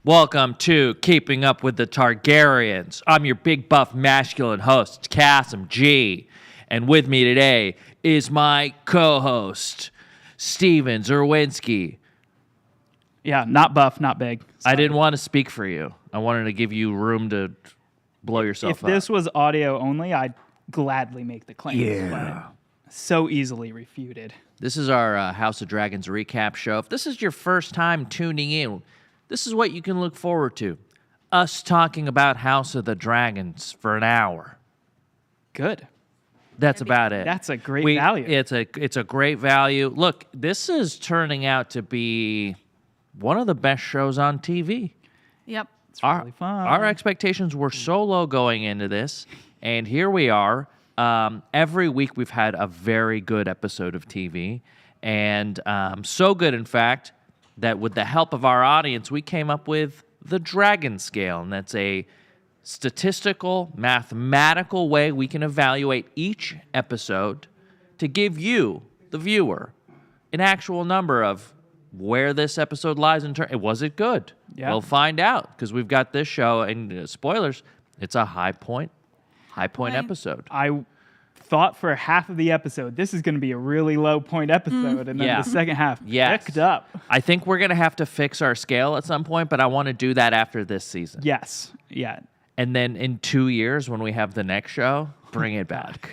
Welcome to Keeping Up with the Targaryens. I'm your big buff masculine host, Kassem G. And with me today is my co-host, Steven Zerwinski. Yeah, not buff, not big. Sorry. I didn't want to speak for you. I wanted to give you room to blow yourself up. If this was audio only, I'd gladly make the claim. Yeah. But so easily refuted. This is our House of Dragons recap show. If this is your first time tuning in, this is what you can look forward to. Us talking about House of the Dragons for an hour. Good. That's about it. That's a great value. It's a great value. Look, this is turning out to be one of the best shows on TV. Yep. It's really fun. Our expectations were so low going into this, and here we are. Every week we've had a very good episode of TV, and so good, in fact, that with the help of our audience, we came up with the Dragon Scale, and that's a statistical, mathematical way we can evaluate each episode to give you, the viewer, an actual number of where this episode lies in terms. Was it good? Yeah. We'll find out, because we've got this show, and spoilers, it's a high point episode. I thought for half of the episode, this is going to be a really low point episode, and then the second half picked up. I think we're going to have to fix our scale at some point, but I want to do that after this season. Yes. Yeah. And then in 2 years, when we have the next show, bring it back.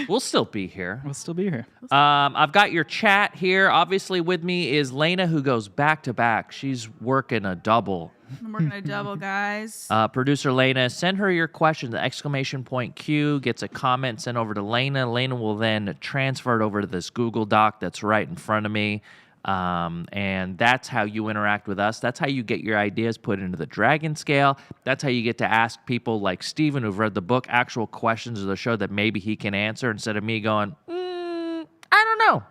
We'll still be here. We'll still be here. I've got your chat here. Obviously, with me is Lena, who goes back to back. She's working a double. I'm working a double, guys. Producer Lena, send her your question. The exclamation point Q gets a comment sent over to Lena. Lena will then transfer it over to this Google Doc that's right in front of me. And that's how you interact with us. That's how you get your ideas put into the Dragon Scale. That's how you get to ask people like Steven, who've read the book, actual questions of the show that maybe he can answer instead of me going, I don't know.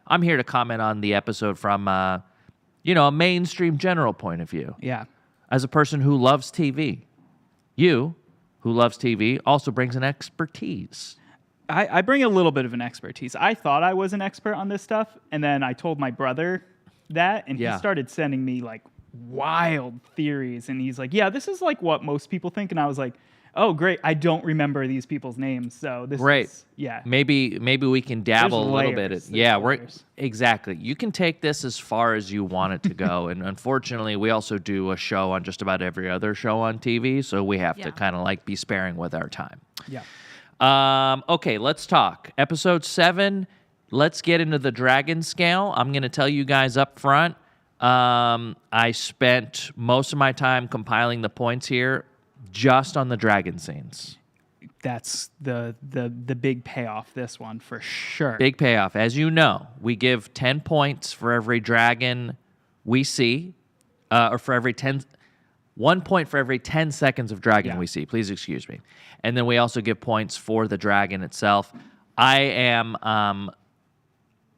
I'm here to comment on the episode from, a mainstream general point of view. Yeah. As a person who loves TV, you, who loves TV, also brings an expertise. I bring a little bit of an expertise. I thought I was an expert on this stuff, and then I told my brother that, and he started sending me like wild theories, and he's like, yeah, this is like what most people think, and I was like, oh, great, I don't remember these people's names, so this is, Maybe we can dabble a little bit. Exactly. You can take this as far as you want it to go, and unfortunately, we also do a show on just about every other show on TV, so we have to kind of like be sparing with our time. Yeah. Okay, let's talk. Episode 7, let's get into the Dragon Scale. I'm going to tell you guys up front, I spent most of my time compiling the points here just on the dragon scenes. That's the big payoff, this one, for sure. Big payoff. As you know, we give 10 points for every dragon we see, or for every 10... 1 point for every 10 seconds of dragon we see. Please excuse me. And then we also give points for the dragon itself. I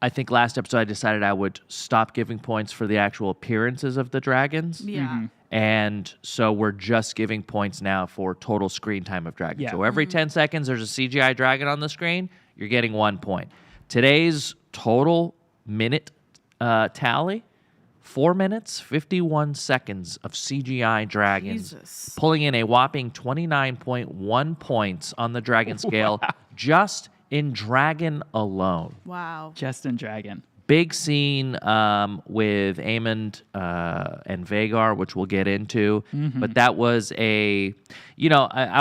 think last episode I decided I would stop giving points for the actual appearances of the dragons. Yeah. Mm-hmm. And so we're just giving points now for total screen time of dragons. Yeah. So every 10 seconds there's a CGI dragon on the screen, you're getting 1 point. Today's total minute tally, 4 minutes, 51 seconds of CGI dragons, pulling in a whopping 29.1 points on the dragon scale just in dragon alone. Wow. Just in dragon. Big scene with Aemond and Vhagar, which we'll get into. Mm-hmm. But that was I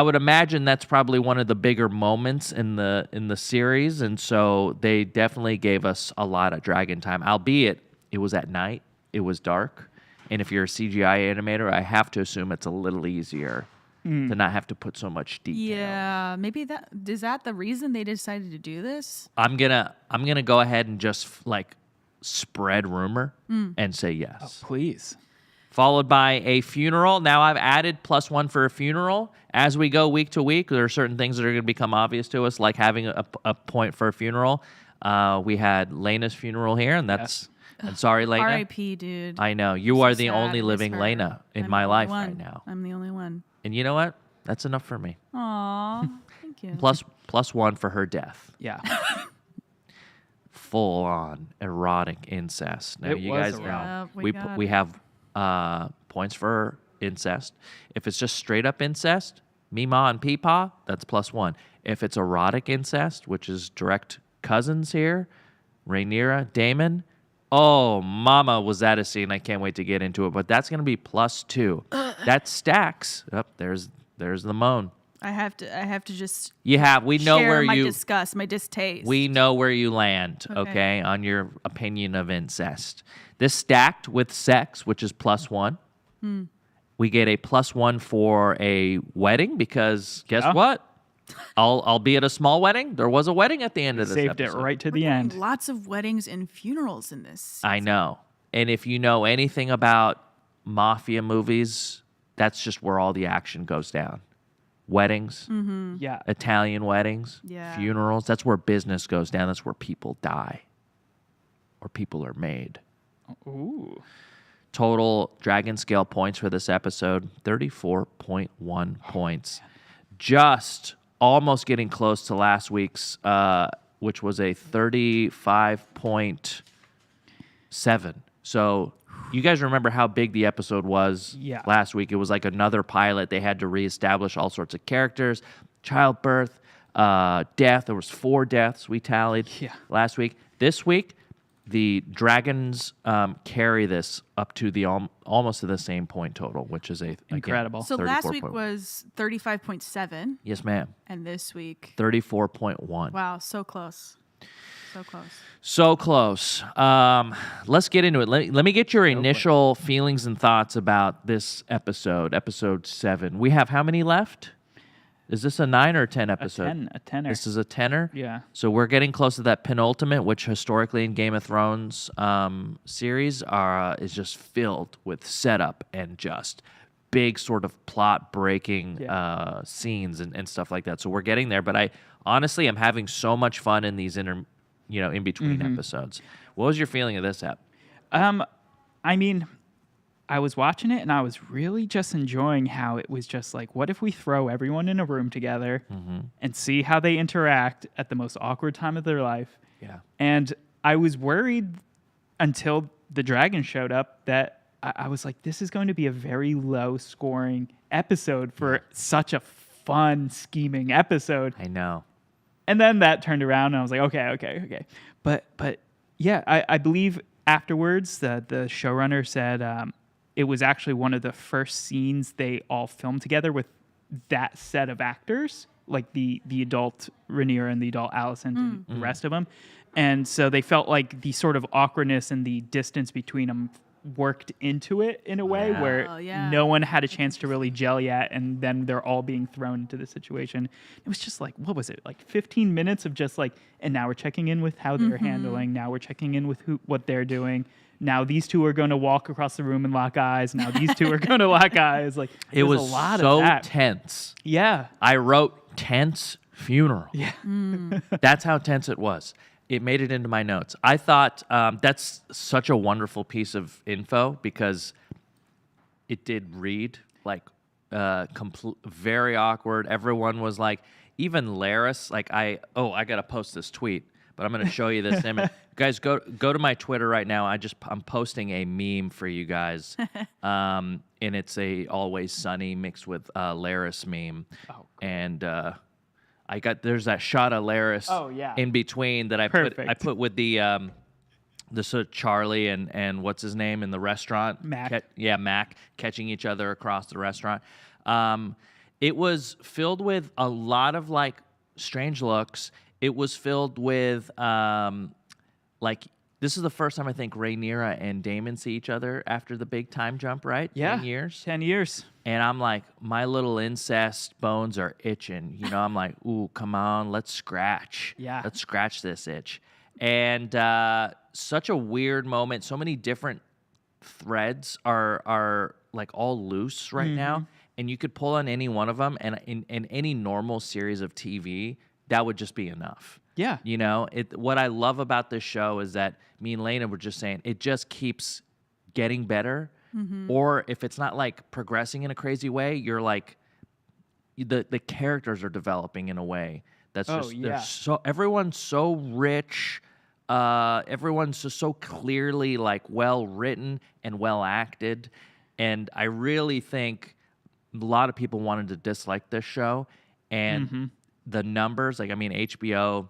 would imagine that's probably one of the bigger moments in the series. And so they definitely gave us a lot of dragon time, albeit it was at night. It was dark, and if you're a CGI animator, I have to assume it's a little easier to not have to put so much detail. Yeah, maybe is that the reason they decided to do this? I'm gonna go ahead and just like spread rumor and say yes. Oh, please. Followed by a funeral. Now I've added +1 for a funeral. As we go week to week, there are certain things that are going to become obvious to us, like having a point for a funeral. We had Lena's funeral here, and that's. I'm sorry, Lena. R.I.P., dude. I know. You are the only living Lena in my life right now. I'm the only one. And you know what? That's enough for me. Aw, thank you. +1 for her death. Yeah. Full on erotic incest. Now It you was guys know we have points for incest. If it's just straight up incest, Mima and Peepaw, that's +1. If it's erotic incest, which is direct cousins here, Rhaenyra, Daemon, oh, mama, was that a scene. I can't wait to get into it. But that's going to be +2. That stacks. Oh, there's the moan. I have to just We know share where my you disgust, my distaste. we know where you land, Okay. okay, on your opinion of incest. This stacked with sex, which is +1. We get a +1 for a wedding because guess what? Albeit a small wedding, there was a wedding at the end of this Saved episode. it right to We're the getting end. Lots of weddings and funerals in this. I know. And if you know anything about mafia movies, that's just where all the action goes down. Weddings, Yeah. Italian weddings, Yeah. funerals, that's where business goes down. That's where people die or people are made. Ooh. Total dragon scale points for this episode, 34.1 points. Just almost getting close to last week's, which was a 35.7. So you guys remember how big the episode was last week? It was like another pilot. They had to reestablish all sorts of characters, childbirth, death. There was 4 deaths we tallied last week. This week, the dragons carry this up to the almost to the same point total, which is Incredible. Again, So last 34 week point- was 35.7, yes, ma'am, and this week, 34.1. wow, so close. So close. So close. Let's get into it. Let me get your initial feelings and thoughts about this episode 7. We have how many left? Is this a 9 or a 10 episode? A tenner. This is a 10er? Yeah. So we're getting close to that penultimate, which historically in Game of Thrones series is just filled with setup and just big sort of plot-breaking scenes and stuff like that. So we're getting there. But I honestly am having so much fun in these in between episodes. What was your feeling of this ep? I mean, I was watching it and I was really just enjoying how it was just like, what if we throw everyone in a room together and see how they interact at the most awkward time of their life? Yeah. And I was worried until the dragon showed up that I was like, this is going to be a very low scoring episode for such a fun, scheming episode. I know. And then that turned around and I was like, okay. But yeah, I believe afterwards the showrunner said it was actually one of the first scenes they all filmed together with that set of actors, like the adult Rhaenyra and the adult Alicent and the rest of them. And so they felt like the sort of awkwardness and the distance between them worked into it in a way where no one had a chance to really gel yet, and then they're all being thrown into the situation. It was just like, what was it, like 15 minutes of just like, and now we're checking in with how they're handling, now we're checking in with what they're doing, now these two are going to walk across the room and lock eyes, now these two are going to lock eyes. Like It was a lot so of that. tense. Yeah. I wrote tense funeral. Yeah. That's how tense it was. It made it into my notes. I thought that's such a wonderful piece of info because it did read like very awkward. Everyone was like, even Laris, like I got to post this tweet, but I'm going to show you this image. Guys, go to my Twitter right now. I'm posting a meme for you guys. And it's a Always Sunny mixed with Laris meme. Oh, cool. And there's that shot of Laris in between that I put with the sort of Charlie and what's his name in the restaurant? Mac. Mac catching each other across the restaurant. It was filled with a lot of like strange looks. It was filled with like this is the first time I think Rhaenyra and Daemon see each other after the big time jump, right? Yeah. 10 years. 10 years. And I'm like, my little incest bones are itching. You know, I'm like, ooh, come on, let's scratch. Yeah. Let's scratch this itch. And such a weird moment. So many different threads are like all loose right now. And you could pull on any one of them. And in any normal series of TV, that would just be enough. Yeah. You know, what I love about this show is that me and Lena were just saying it just keeps getting better. Or if it's not like progressing in a crazy way, you're like the characters are developing in a way that's everyone's so rich. everyone's just so clearly like well written and well acted, and I really think a lot of people wanted to dislike this show, and the numbers, like I mean, HBO,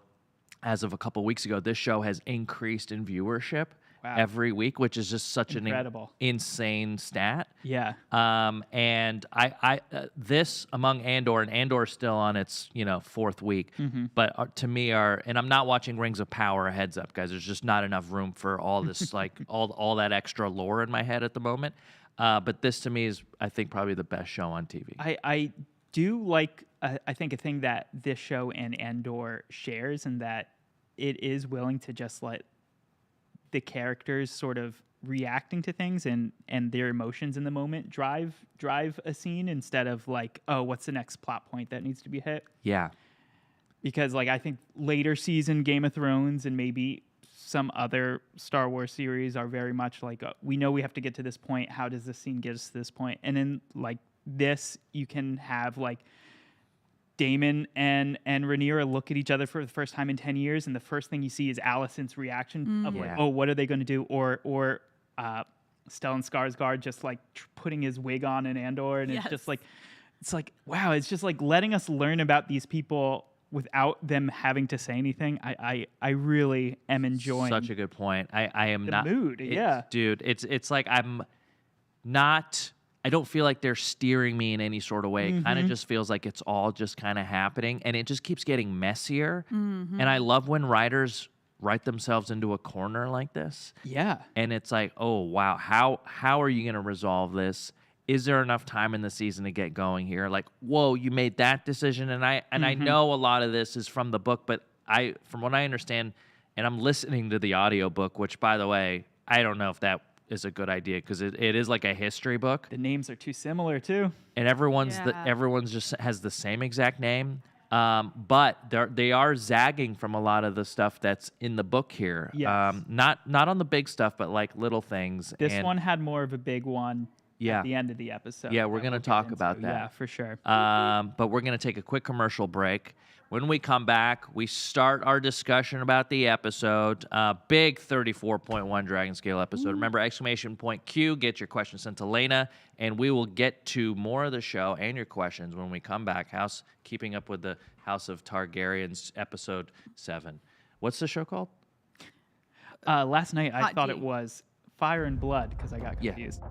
as of a couple weeks ago, this show has increased in viewership every week, which is just such Incredible. an insane stat. Yeah. And I this among Andor, and Andor's still on its fourth week, but to me and I'm not watching Rings of Power. Heads up, guys, there's just not enough room for all this like all that extra lore in my head at the moment. But this to me is, I think, probably the best show on TV. I do like, I think a thing that this show and Andor shares, and that it is willing to just let the characters sort of reacting to things and their emotions in the moment drive a scene, instead of like, oh, what's the next plot point that needs to be hit? Yeah. Because like I think later season Game of Thrones and maybe some other Star Wars series are very much like, we know we have to get to this point. How does this scene get us to this point? And then like this, you can have like Daemon and Rhaenyra look at each other for the first time in 10 years, and the first thing you see is Alicent's reaction of like, oh, what are they going to do? Or Stellan Skarsgård just like putting his wig on in Andor, and it's just like, wow, it's just like letting us learn about these people without them having to say anything. I really am enjoying. Such a good point. I am the not mood. Yeah, dude. It's like I'm not. I don't feel like they're steering me in any sort of way. It kind of just feels like it's all just kind of happening, and it just keeps getting messier. And I love when writers write themselves into a corner like this. Yeah. And it's like, oh wow, how are you going to resolve this? Is there enough time in the season to get going here? Like, whoa, you made that decision, and I know a lot of this is from the book, but from what I understand, and I'm listening to the audiobook, which by the way, I don't know if that is a good idea, because it is like a history book. The names are too similar too, and everyone's just has the same exact name, but they are zagging from a lot of the stuff that's in the book here. Yes. Not on the big stuff, but like little things. This one had more of a big one at the end of the episode. Yeah, we're going to talk about that. Yeah, for sure. But we're going to take a quick commercial break. When we come back, we start our discussion about the episode. Big 34.1 Dragon Scale episode. Remember, exclamation point Q, get your questions sent to Lena, and we will get to more of the show and your questions when we come back. Keeping Up with the House of Targaryens, episode 7. What's the show called? Last night, I Hot thought D. it was Fire and Blood, because I got confused.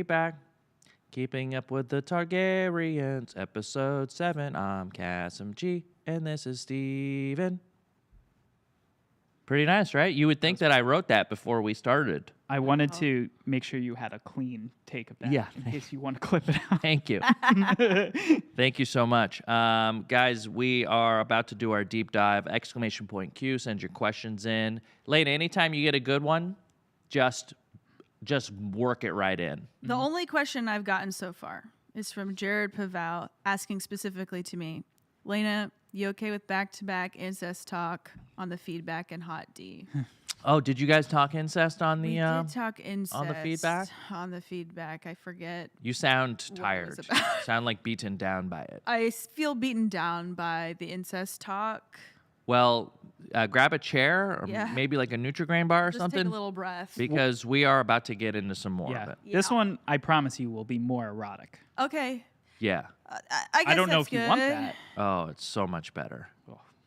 back. Keeping Up with the Targaryens, episode 7. I'm Kassem G, and this is Steven. Pretty nice, right? You would think that I wrote that before we started. I wanted to make sure you had a clean take of that in case you want to clip it out. Thank you. Thank you so much. Guys, we are about to do our deep dive. Exclamation point Q, send your questions in. Lena, anytime you get a good one, just work it right in. The only question I've gotten so far is from Jared Paval asking specifically to me, Lena, you okay with back-to-back incest talk on the feedback and Hot D? Oh, did you guys talk incest on the We did talk incest on the feedback? On the feedback, I forget. You sound what it tired. was about. Sound like beaten down by it. I feel beaten down by the incest talk. Well, grab a chair or Yeah. maybe like a Nutri-Grain bar or Just something. take a little breath. Because we are about to get into some more of it. This one, I promise you, will be more erotic. Okay. Yeah. I guess I don't know that's if you want good. that. Oh, it's so much better.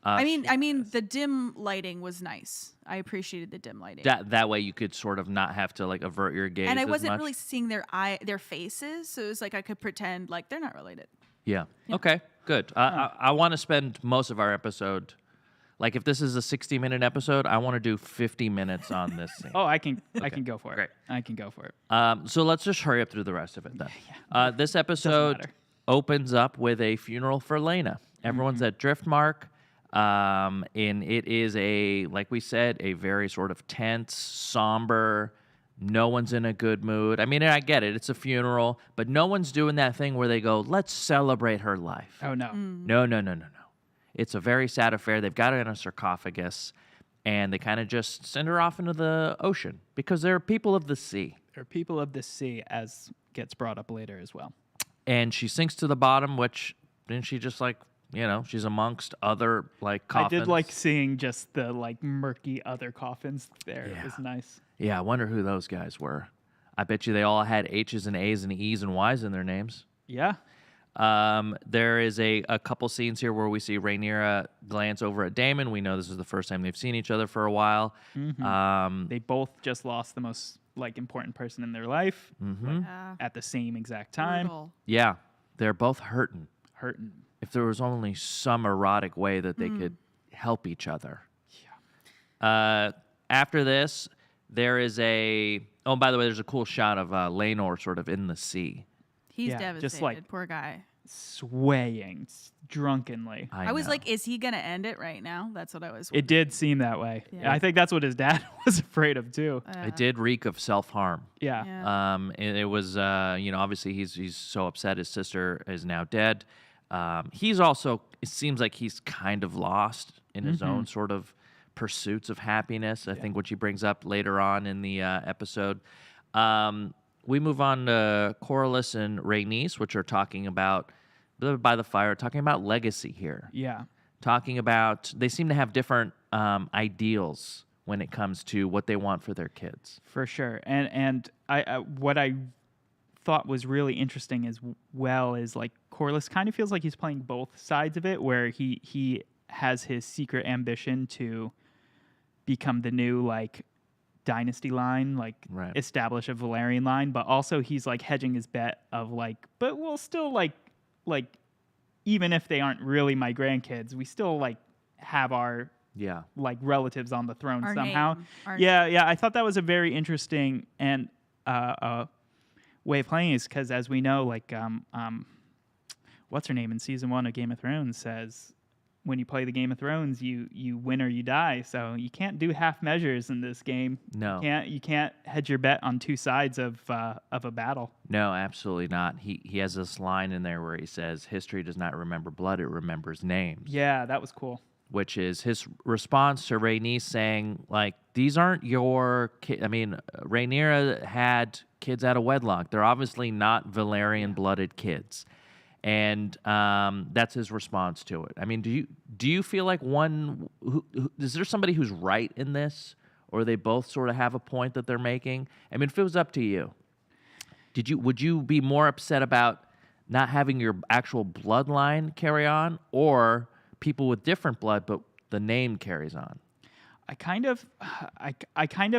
I mean, the dim lighting was nice. I appreciated the dim lighting. That way you could sort of not have to like avert your gaze. And I as wasn't much. really seeing their faces, so it was like I could pretend like they're not related. Yeah. Okay. Good. I want to spend most of our episode. Like if this is a 60-minute episode, I want to do 50 minutes on this scene. Oh, I can go for it. Great. I can go for it. So let's just hurry up through the rest of it then. This episode matter. opens up with a funeral for Lena. Everyone's at Driftmark. And it is like we said, a very sort of tense, somber, no one's in a good mood. I mean, I get it. It's a funeral, but no one's doing that thing where they go, let's celebrate her life. Oh, no. No. It's a very sad affair. They've got her in a sarcophagus, and they kind of just send her off into the ocean because they're people of the sea. They're people of the sea, as gets brought up later as well. And she sinks to the bottom, which then she just like, she's amongst other like coffins. I did like seeing just the like murky other coffins there. Yeah. It was nice. Yeah, I wonder who those guys were. I bet you they all had H's and A's and E's and Y's in their names. Yeah. There is a couple scenes here where we see Rhaenyra glance over at Daemon. We know this is the first time they've seen each other for a while. They both just lost the most like important person in their life at the same exact time. Brutal. Yeah, they're both hurting. Hurting. If there was only some erotic way that they could help each other. Yeah. After this, there is oh, by the way, there's a cool shot of Laenor sort of in the sea. He's Yeah, devastated. just like- Poor guy. Swaying drunkenly. I was know. like, is he gonna end it right now? That's what I was. It did seem that way. Yeah. I think that's what his dad was afraid of too. It did reek of self-harm. Yeah. Yeah. And it was, obviously he's so upset his sister is now dead. He's also, it seems like he's kind of lost in his own sort of pursuits of happiness, I think, which he brings up later on in the episode. We move on to Corlys and Rhaenys, which are talking about, by the fire, talking about legacy here. Yeah. Talking about, they seem to have different ideals when it comes to what they want for their kids. For sure. And I what I thought was really interesting as well is like Corlys kind of feels like he's playing both sides of it, where he has his secret ambition to become the new like dynasty line, like establish a Valyrian line, but also he's like hedging his bet of like, but we'll still like even if they aren't really my grandkids, we still like have our like relatives on the throne Our somehow. name. Our Yeah, I thought that was a very interesting and way of playing, is because as we know, like what's her name in season 1 of Game of Thrones says, when you play the Game of Thrones, you win or you die. So you can't do half measures in this game. No. You can't hedge your bet on two sides of a battle. No, absolutely not. He has this line in there where he says, history does not remember blood, it remembers names. Yeah, that was cool. Which is his response to Rhaenys saying, like, these aren't your kids. I mean, Rhaenyra had kids out of wedlock. They're obviously not Valyrian-blooded kids. And that's his response to it. I mean, do you feel like is there somebody who's right in this, or they both sort of have a point that they're making? I mean, if it was up to you, would you be more upset about not having your actual bloodline carry on, or people with different blood but the name carries on? I kind of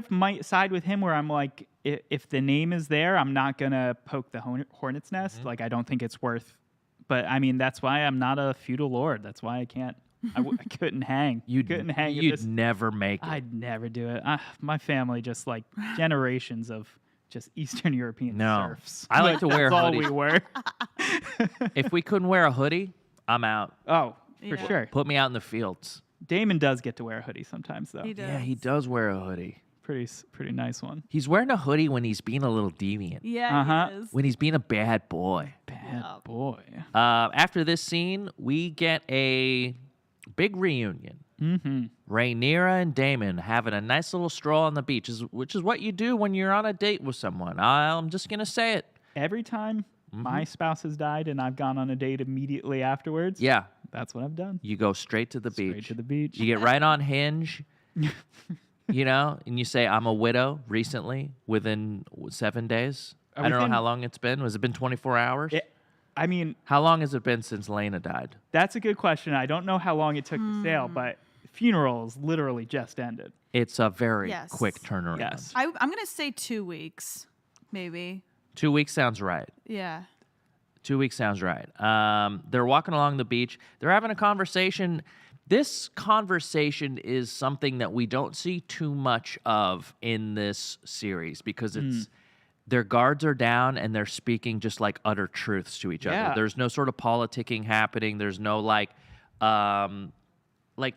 might side with him, where I'm like, if the name is there, I'm not gonna poke the hornet's nest. Like, I don't think it's worth. But I mean, that's why I'm not a feudal lord. That's why I can't I couldn't hang. Couldn't hang. in You'd this. never make it. I'd never do it. My family just like generations of just Eastern European No. serfs. I like to wear That's all hoodies. we were. If we couldn't wear a hoodie, I'm out. Oh, for Yeah. sure. Put me out in the fields. Damon does get to wear a hoodie sometimes, though. He does. Yeah, he does wear a hoodie. Pretty nice one. He's wearing a hoodie when he's being a little deviant. Yeah, Uh-huh. he is. When he's being a bad boy. Bad Yeah. boy. After this scene, we get a big reunion. Mm-hmm. Rhaenyra and Daemon having a nice little stroll on the beach, which is what you do when you're on a date with someone. I'm just going to say it. Every time my spouse has died and I've gone on a date immediately afterwards, Yeah, that's what I've done. you go straight to the Straight beach. to the beach. You get right on Hinge, and you say, I'm a widow recently within 7 days. I don't know Within- how long it's been. Has it been 24 hours? I mean, How long has it been since Lena died? that's a good question. I don't know how long it took to sail, but funerals literally just ended. It's a very Yes. quick turnaround. Yes. I'm going to say 2 weeks, maybe. 2 weeks sounds right. Yeah. 2 weeks sounds right. They're walking along the beach. They're having a conversation. This conversation is something that we don't see too much of in this series because it's their guards are down and they're speaking just like utter truths to each other. Yeah. There's no sort of politicking happening. There's no like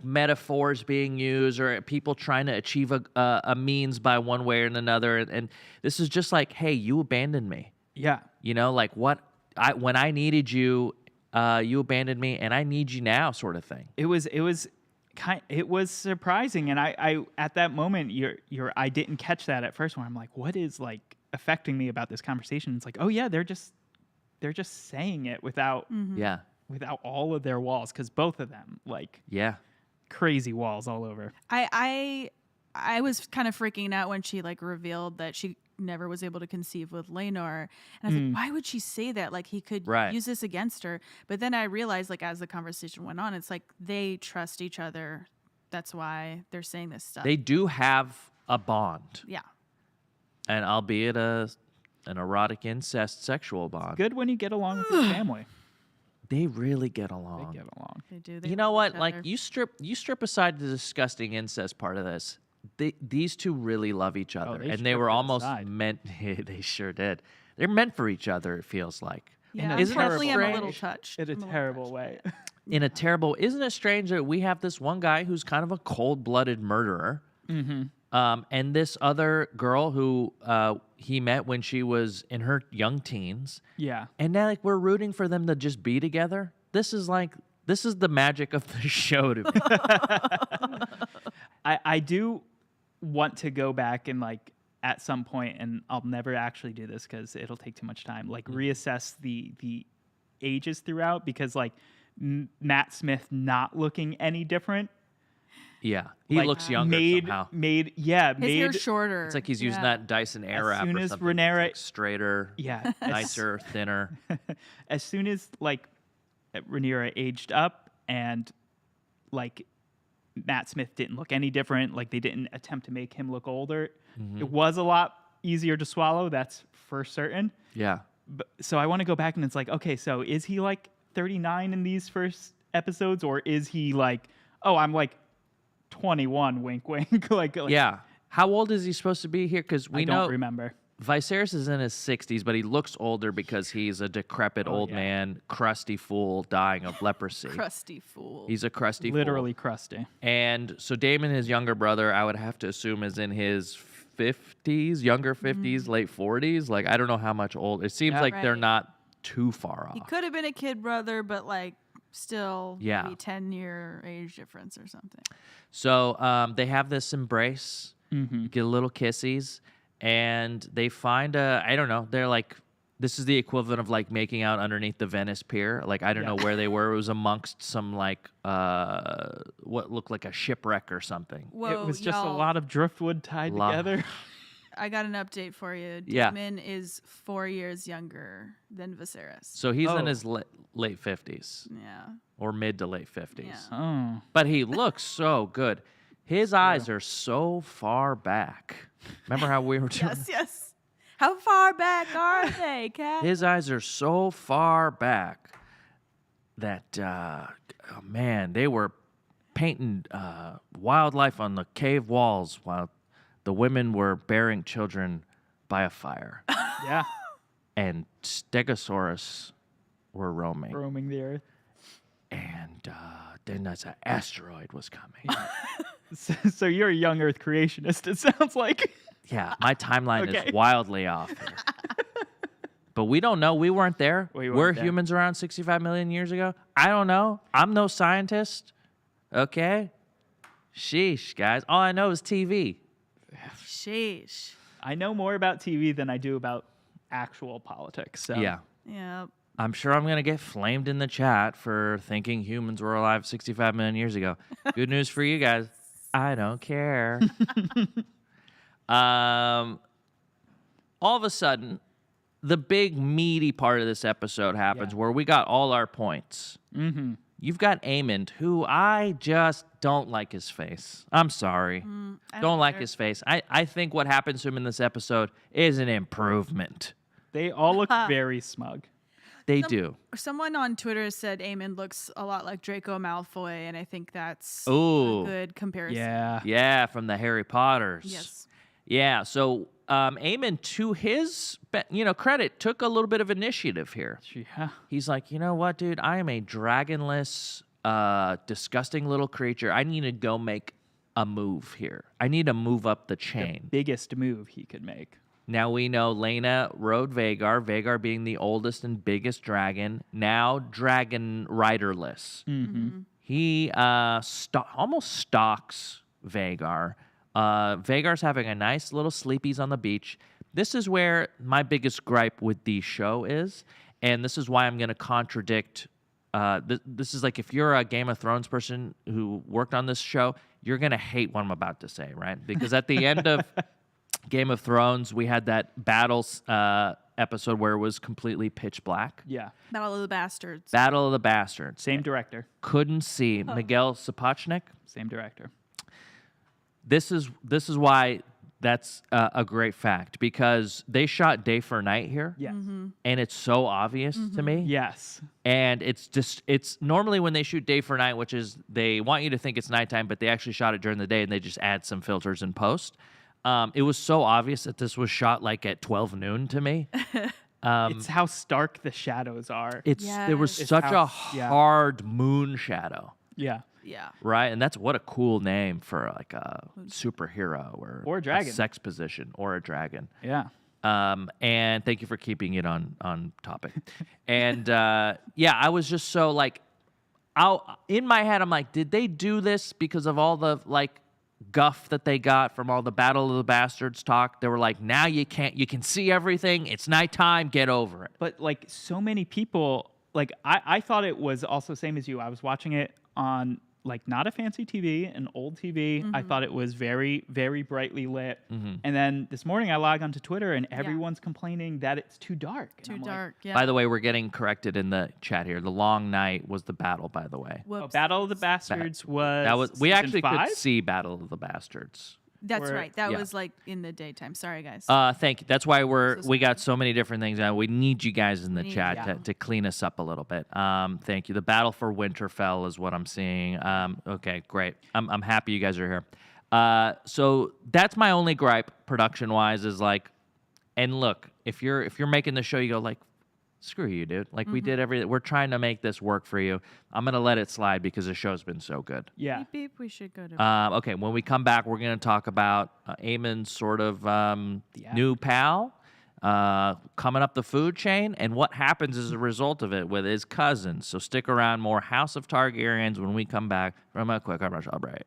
metaphors being used or people trying to achieve a means by one way or another. And this is just like, hey, you abandoned me. Yeah. Like when I needed you, you abandoned me, and I need you now, sort of thing. It was surprising, and I at that moment I didn't catch that at first when I'm like, what is like affecting me about this conversation? It's like, oh yeah, they're just saying it without Yeah, without all of their walls, because both of them like yeah, crazy walls all over. I was kind of freaking out when she like revealed that she never was able to conceive with Laenor. And I was like, why would she say that? Like he could Right. use this against her. But then I realized like as the conversation went on, it's like they trust each other. That's why they're saying this stuff. they do have a bond, yeah. and albeit an erotic incest sexual bond. Good when you get along with your family. They really get They along. get along. They do. They You know love what? each Like other. you strip aside the disgusting incest part of this. These two really love each other, they and they were stripped it almost aside. meant. They sure did. They're meant for each other. It feels like. Yeah, Isn't that unfortunately, I'm a little strange? touched. In a I'm little terrible touched. way. In a terrible. Isn't it strange that we have this one guy who's kind of a cold-blooded murderer, and this other girl who he met when she was in her young teens, Yeah. and now like we're rooting for them to just be together. This is the magic of the show to me. I do want to go back and like at some point, and I'll never actually do this because it'll take too much time, like reassess the ages throughout, because like Matt Smith not looking any different Yeah, he like, looks younger somehow. made His hair's shorter. It's like he's using Yeah. that Dyson Airwrap soon or as something. Rhaenyra- It's like straighter, yeah nicer, thinner. as soon as like Rhaenyra aged up and like Matt Smith didn't look any different, like they didn't attempt to make him look older, it was a lot easier to swallow, that's for certain. Yeah. But, so I want to go back and it's like, okay, so is he like 39 in these first episodes, or is he like, oh, I'm like 21, wink wink. like Yeah. How old is he supposed to be here? Because we I know don't remember. Viserys is in his 60s, but he looks older because he's a decrepit old yeah. man, crusty fool, dying of leprosy. Crusty fool. He's a crusty Literally fool. crusty. And so Daemon, his younger brother, I would have to assume is in his 50s, younger 50s, late 40s. Like, I don't know how much old. It seems Yeah. like they're Right. not too far off. He could have been a kid brother, but like still Yeah. maybe 10-year age difference or something. So they have this embrace, get a little kissies, and they find I don't know, they're like, this is the equivalent of like making out underneath the Venice Pier. Like, I don't know where they were. It was amongst some like, what looked like a shipwreck or something. Whoa, It was just y'all, a lot of driftwood tied together. I got an update for you. Yeah. Daemon is 4 years younger than Viserys. So he's in Oh. his late 50s Yeah. or mid to late 50s. Yeah. Oh. But he looks so good. His eyes are so far back. Remember how we were doing? Yes, yes. How far back are they, Kat? His eyes are so far back that, oh man, they were painting wildlife on the cave walls while the women were bearing children by a fire. Yeah. And Stegosaurus were roaming. Roaming the earth. And then an asteroid was coming. So you're a young Earth creationist, it sounds like. Yeah, my timeline Okay. is wildly off here. But we don't know. We weren't there. We Were weren't there. humans around 65 million years ago? I don't know. I'm no scientist. Okay? Sheesh, guys. All I know is TV. Sheesh. I know more about TV than I do about actual politics. So. Yeah. Yeah. I'm sure I'm going to get flamed in the chat for thinking humans were alive 65 million years ago. Good news for you guys. I don't care. All of a sudden, the big meaty part of this episode happens where we got all our points. Mm-hmm. You've got Aemond, who I just don't like his face. I'm sorry. Don't like his face. I think what happens to him in this episode is an improvement. They all look very smug. They do. Someone on Twitter said Aemond looks a lot like Draco Malfoy, and I think that's Ooh. a good comparison. Yeah. Yeah, from the Harry Potters. Yes. Yeah, so Aemond, to his credit, took a little bit of initiative here. Yeah. He's like, you know what, dude? I am a dragonless, disgusting little creature. I need to go make a move here. I need to move up the chain. Biggest move he could make. Now we know Laena rode Vhagar, Vhagar being the oldest and biggest dragon, now dragon riderless. Mm-hmm. He almost stalks Vhagar. Vhagar's having a nice little sleepies on the beach. This is where my biggest gripe with the show is, and this is why I'm going to contradict. This is like if you're a Game of Thrones person who worked on this show, you're going to hate what I'm about to say, right? Because at the end of Game of Thrones, we had that battle episode where it was completely pitch black. Yeah. Battle of the Bastards. Battle of the Bastards. Same director. Couldn't see Miguel Sapochnik. Same director. This is why that's a great fact, because they shot day for night here. Yes. And it's so obvious to me. Yes. And it's normally when they shoot day for night, which is they want you to think it's nighttime, but they actually shot it during the day and they just add some filters in post. It was so obvious that this was shot like at 12 noon to me. It's how stark the shadows are. There was Yes. such how- a hard moon shadow, Yeah. Yeah. right? And that's what a cool name for like a superhero Or a dragon. sex position or a dragon. Yeah. And thank you for keeping it on topic. And I was just so like, in my head, I'm like, did they do this because of all the like guff that they got from all the Battle of the Bastards talk? They were like, now you can see everything. It's nighttime. Get over it. But like so many people, like I thought it was also same as you. I was watching it on like not a fancy TV, an old TV. I thought it was very, very brightly lit. And then this morning I log onto Twitter and everyone's complaining that it's too dark. And Too I'm like, dark. Yeah. By the way, we're getting corrected in the chat here. The Long Night was the battle, by the way. oh, Whoops. Battle of the Bastards was That was we season actually 5? could see Battle of the Bastards. That's Or- right. That yeah. was like in the daytime. Sorry, guys. Thank you. That's why So we got sorry. so many different things. We need you guys in the Need chat you. to clean us up a little bit. Thank you. The battle for Winterfell is what I'm seeing. Okay, great. I'm happy you guys are here. So that's my only gripe production wise is like, and look, if you're making the show, you go like, screw you, dude. Like we did everything. We're trying to make this work for you. I'm gonna let it slide because the show's been so good. Yeah. beep beep. We should go to. Okay, when we come back, we're going to talk about Aemond's sort of new pal coming up the food chain and what happens as a result of it with his cousins. So stick around, more House of Targaryens when we come back from a quick commercial break.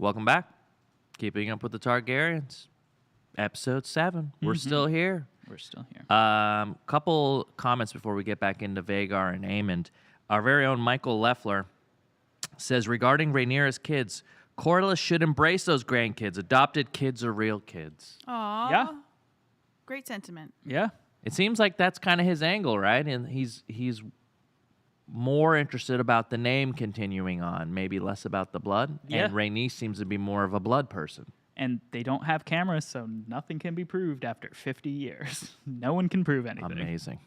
Welcome back. Keeping Up with the Targaryens. Episode 7. We're still here. We're still here. Couple comments before we get back into Vhagar and Aemond. Our very own Michael Leffler says, regarding Rhaenyra's kids, Corlys should embrace those grandkids. Adopted kids are real kids. Aw. Yeah. Great sentiment. Yeah. It seems like that's kind of his angle, right? And he's more interested about the name continuing on, maybe less about the blood. Yeah. And Rhaenys seems to be more of a blood person. And they don't have cameras, so nothing can be proved after 50 years. No one can prove anything. Amazing.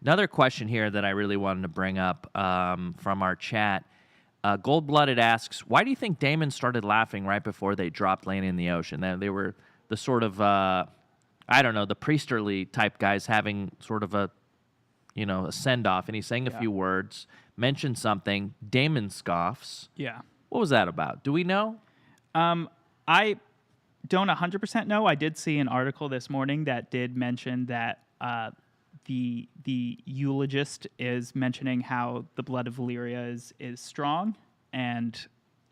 Another question here that I really wanted to bring up from our chat. Gold-Blooded asks, why do you think Daemon started laughing right before they dropped Laena in the ocean? They were the sort of, the priesterly type guys having sort of a send-off, and he's saying a few words, mentioned something. Daemon scoffs. Yeah. What was that about? Do we know? I don't 100% know. I did see an article this morning that did mention that the eulogist is mentioning how the blood of Valyria is strong, and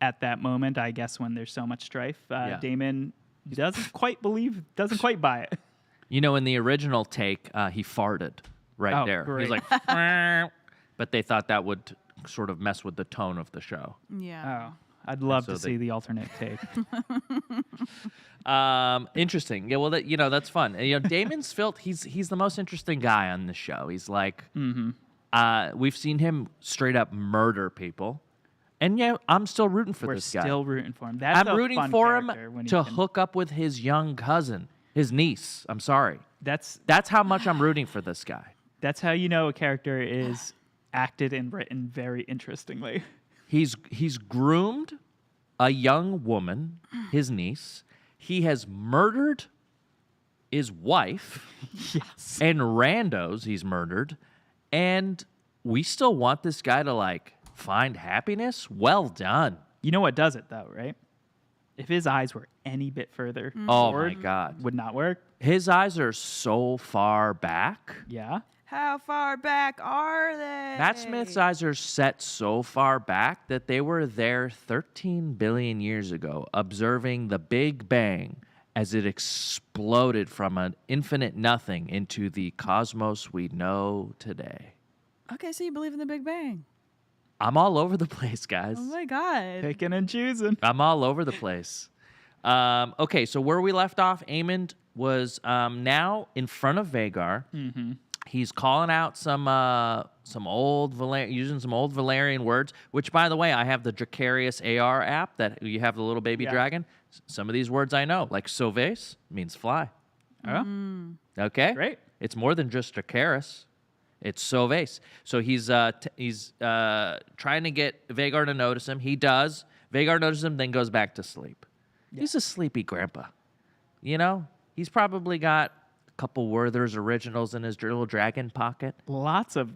at that moment, I guess when there's so much strife, Daemon doesn't quite buy it. In the original take, he farted right there. Great. He's like, but they thought that would sort of mess with the tone of the show. Yeah. Oh, I'd love So to see the alternate take. Interesting. Yeah, well, that's fun. Daemon's Filth, he's the most interesting guy on the show. He's like, we've seen him straight up murder people. And I'm still rooting for this guy. We're still rooting for him. That's I'm rooting for him to hook up with his young cousin, his niece. I'm sorry. That's how much I'm rooting for this guy. That's how you know a character is acted and written very interestingly. He's groomed a young woman, his niece. He has murdered his wife. Yes. And randos he's murdered. And we still want this guy to find happiness? Well done. You know what does it though, right? If his eyes were any bit further Oh forward, my God. would not work. His eyes are so far back. Yeah. How far back are they? Matt Smith's eyes are set so far back that they were there 13 billion years ago, observing the Big Bang as it exploded from an infinite nothing into the cosmos we know today. Okay, so you believe in the Big Bang. I'm all over the place, guys. Oh my God. Picking and choosing. I'm all over the place. Okay, so where we left off, Aemond was now in front of Vhagar. Mm-hmm. He's calling out some old using some old Valyrian words, which, by the way, I have the Dracarius AR app that you have the little baby dragon. Some of these words I know, like Sauvace means fly. Oh, Okay? great. It's more than just Dracarys. It's Sauvace. So he's trying to get Vhagar to notice him. He does. Vhagar notices him, then goes back to sleep. Yeah. He's a sleepy grandpa. He's probably got a couple Werther's originals in his little dragon pocket. Lots of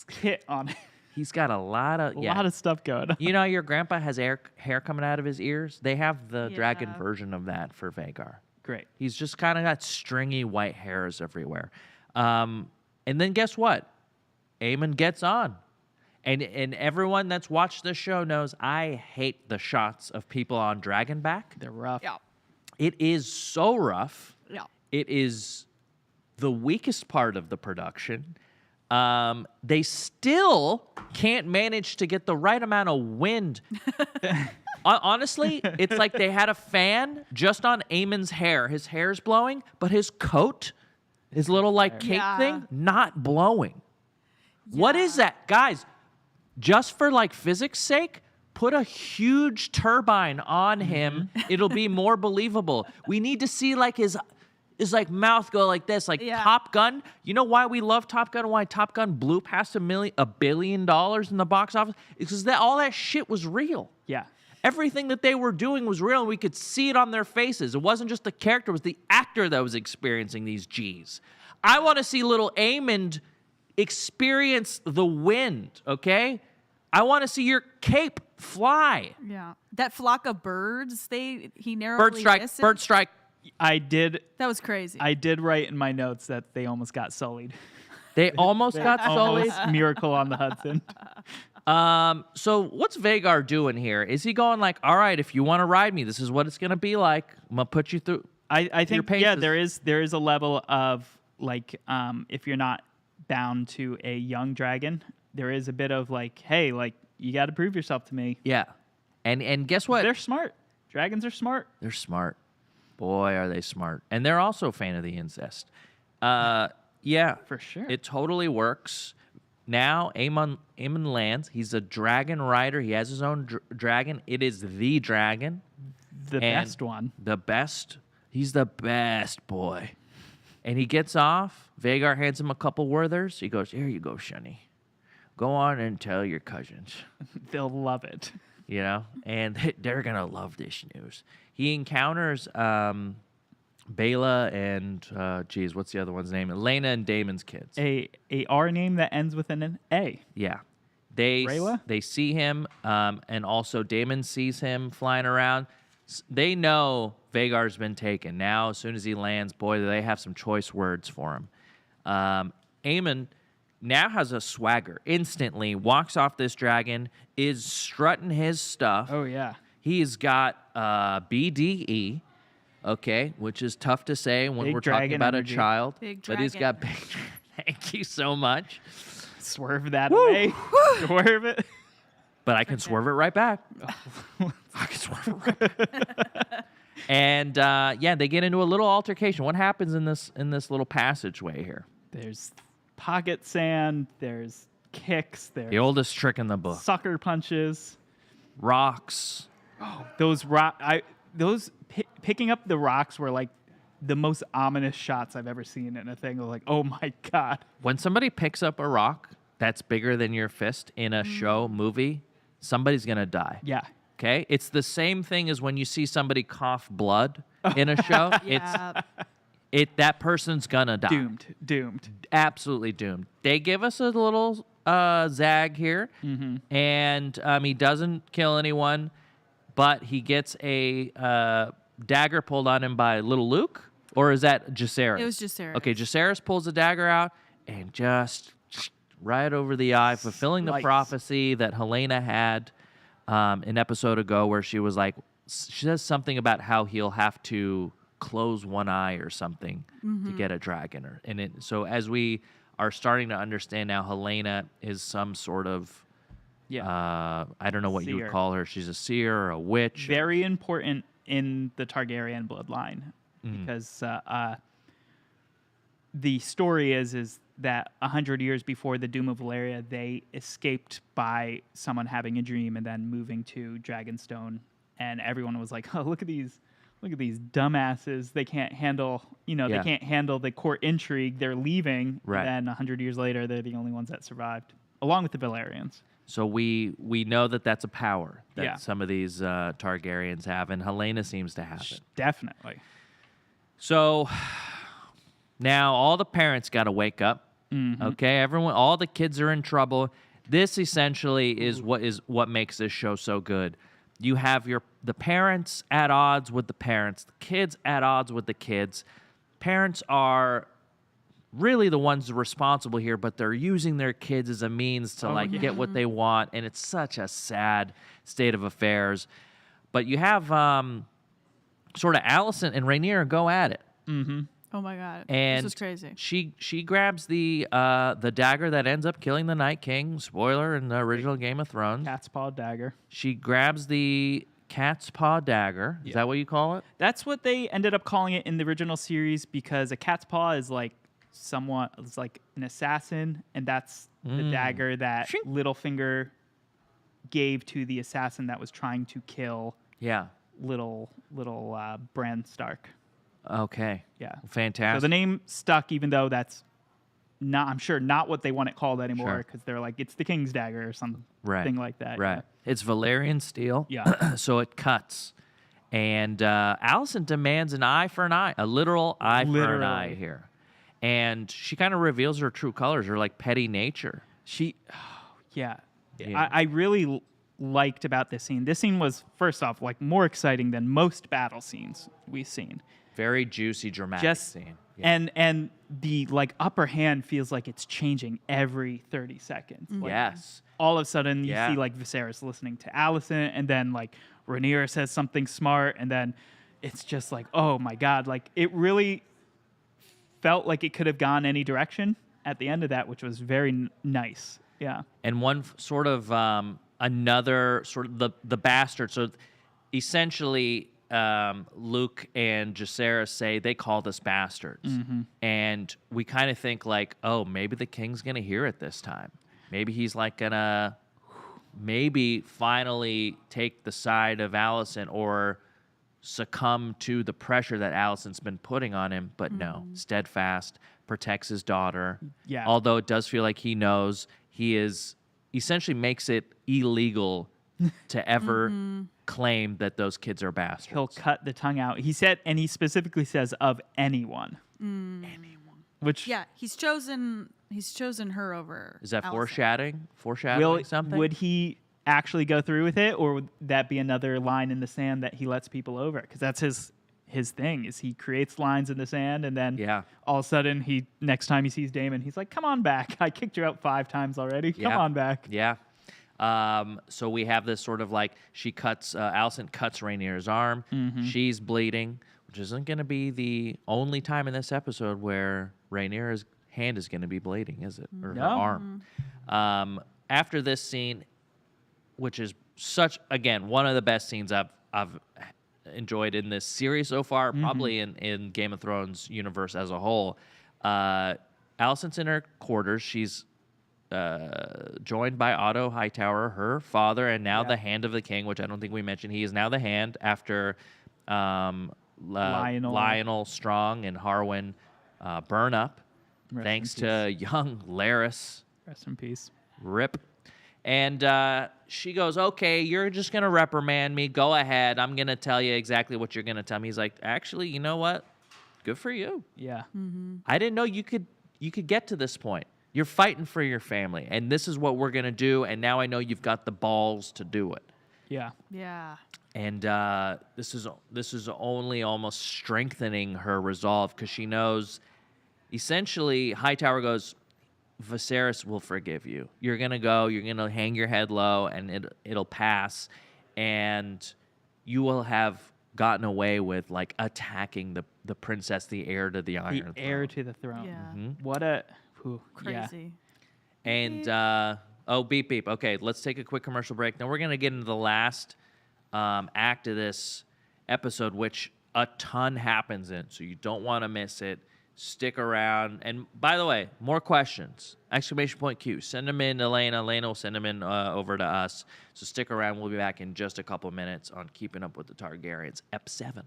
kit on it. He's got a lot of stuff going on. Your grandpa has hair coming out of his ears. They have the dragon version of that for Vhagar. Great. He's just kind of got stringy white hairs everywhere. And then guess what? Aemond gets on. And everyone that's watched this show knows I hate the shots of people on Dragonback. They're rough. Yeah. It is so rough. Yeah. It is the weakest part of the production. They still can't manage to get the right amount of wind. Honestly, it's like they had a fan just on Aemon's hair. His hair's blowing, but his coat, his little cape thing, not blowing. Yeah. What is that? Guys, just for physics sake, put a huge turbine on him. It'll be more believable. We need to see his mouth go like this, Top Gun. You know why we love Top Gun and why Top Gun blew past $1 billion in the box office? It's because all that shit was real. Yeah. Everything that they were doing was real, and we could see it on their faces. It wasn't just the character, it was the actor that was experiencing these G's. I want to see little Aemond experience the wind, okay? I want to see your cape fly. Yeah. That flock of birds, he narrowly missed it. Bird strike. That was crazy. I did write in my notes that they almost got sullied. They almost got sullied. Almost Miracle on the Hudson. So what's Vhagar doing here? Is he going like, all right, if you want to ride me, this is what it's gonna be like. I'm gonna put you through. I think there is a level of like if you're not bound to a young dragon, there is a bit of like, hey, like you got to prove yourself to me. Yeah, and guess what? They're smart. Dragons are smart. They're smart. Boy, are they smart. And they're also a fan of the incest. Yeah, For sure. it totally works. Now Aemond lands. He's a dragon rider. He has his own dragon. It is the dragon. The best one. The best. He's the best boy. And he gets off. Vhagar hands him a couple Werthers. He goes, here you go, Shunny. Go on and tell your cousins. They'll love it. You know? And they're going to love this news. He encounters Bela and, what's the other one's name? Rhaenyra and Daemon's kids. A R name that ends with an A. Yeah. Rhaenyra? They see him, and also Daemon sees him flying around. They know Vhagar's been taken. Now, as soon as he lands, boy, do they have some choice words for him. Aemond now has a swagger. Instantly walks off this dragon, is strutting his stuff. Oh, yeah. He's got BDE, okay, which is tough to say when Big we're talking dragon about energy. a child. Big But he's got dragon. big. Thank you so much. Swerve that away. Swerve it. But I can swerve it right back. I can swerve it right back. And they get into a little altercation. What happens in this little passageway here? There's pocket sand. There's kicks. There's The oldest trick in the book. sucker punches. Rocks. Those picking up the rocks were like the most ominous shots I've ever seen in a thing. I was like, oh my God. When somebody picks up a rock that's bigger than your fist in a show, movie, somebody's going to die. Yeah. Okay? It's the same thing as when you see somebody cough blood in a show. Yeah. That person's going to die. Doomed. Absolutely doomed. They give us a little zag here, and he doesn't kill anyone, but he gets a dagger pulled on him by little Luke, or is that Jacaerys? It was Jacaerys. Okay, Jacaerys pulls the dagger out and just right over the eye, fulfilling the Slice. prophecy that Helena had an episode ago, where she was like, she says something about how he'll have to close one eye or something to get a dragon. So as we are starting to understand now, Helena is some sort of, I don't know what you would Seer. call her. She's a seer or a witch. Very important in the Targaryen bloodline because the story is that 100 years before the Doom of Valyria, they escaped by someone having a dream and then moving to Dragonstone, and everyone was like, "Oh, look at these dumbasses! They can't handle, they can't handle the court intrigue. They're leaving." Right. And then 100 years later, they're the only ones that survived, along with the Valyrians. So we know that that's a power that Yeah. some of these Targaryens have, and Helena seems to have it. Definitely. So now all the parents got to wake up. Okay, all the kids are in trouble. This essentially is what makes this show so good. You have the parents at odds with the parents, the kids at odds with the kids. Parents are really the ones responsible here, but they're using their kids as a means to get what they want, and it's such a sad state of affairs. But you have sort of Alicent and Rhaenyra go at it. Oh my God. And this was crazy. She grabs the dagger that ends up killing the Night King. Spoiler in the original Game of Thrones. Cat's paw dagger. She grabs the cat's paw dagger. Is that what you call it? That's what they ended up calling it in the original series because a cat's paw is like it's like an assassin, and that's the dagger that Littlefinger gave to the assassin that was trying to kill Yeah. little Bran Stark. Okay. Yeah. Fantastic. So the name stuck, even though that's I'm sure not what they want it called anymore, Sure. because they're like, it's the King's dagger or something like that. Right. It's Valyrian steel. Yeah. So it cuts. And Alicent demands an eye for an eye, a literal eye for an eye here. And she kind of reveals her true colors, her like petty nature. Yeah. Yeah. I really liked about this scene. This scene was, first off, like more exciting than most battle scenes we've seen. Very juicy, dramatic scene. And the like upper hand feels like it's changing every 30 seconds. Like, Yes. all of a sudden you Yeah. see like Viserys listening to Alicent, and then like Rhaenyra says something smart, and then it's just like, oh my God, like it really felt like it could have gone any direction at the end of that, which was very nice. Yeah. And one sort of another sort of the bastard. So essentially, Luke and Jacaerys say they called us bastards, and we kind of think like, oh, maybe the king's gonna hear it this time. Maybe he's like gonna, maybe finally take the side of Alicent or succumb to the pressure that Alicent's been putting on him. But no, steadfast, protects his daughter. Yeah. Although it does feel like he knows, he is essentially makes it illegal to ever claim that those kids are bastards. He'll cut the tongue out. He said, and he specifically says of anyone. Which Yeah, he's chosen her over. Is that Alicent. foreshadowing? Foreshadowing something? would he actually go through with it, or would that be another line in the sand that he lets people over? Because that's his thing, is he creates lines in the sand, and then all of a sudden next time he sees Daemon, he's like, come on back. I kicked you out 5 times already. Come on back. Yeah. So we have this sort of like Alicent cuts Rhaenyra's arm. She's bleeding, which isn't going to be the only time in this episode where Rhaenyra's hand is going to be bleeding, is it? Or her arm. After this scene, which is again, one of the best scenes I've enjoyed in this series so far, probably in Game of Thrones universe as a whole. Alicent's in her quarters. She's joined by Otto Hightower, her father, and now the Hand of the King, which I don't think we mentioned. He is now the Hand after Lionel Strong and Harwin burn up, thanks to young Larys. Rest in peace. Rip. And she goes, okay, you're just going to reprimand me. Go ahead. I'm going to tell you exactly what you're going to tell me. He's like, actually, you know what? Good for you. Yeah. I didn't know you could get to this point. You're fighting for your family, and this is what we're going to do, and now I know you've got the balls to do it. Yeah. Yeah. And this is only almost strengthening her resolve, because she knows, essentially, Hightower goes, Viserys will forgive you. You're going to go, you're going to hang your head low, and it'll pass, and you will have gotten away with, like, attacking the princess, the heir to the Iron Throne. The heir to the throne. Yeah. What a... Crazy. And, beep, beep. Okay, let's take a quick commercial break. Now we're going to get into the last act of this episode, which a ton happens in, so you don't want to miss it. Stick around. And by the way, more questions. Exclamation point Q. Send them in to Elena. Elena will send them in over to us. So stick around. We'll be back in just a couple minutes on Keeping Up with the Targaryens, Ep 7.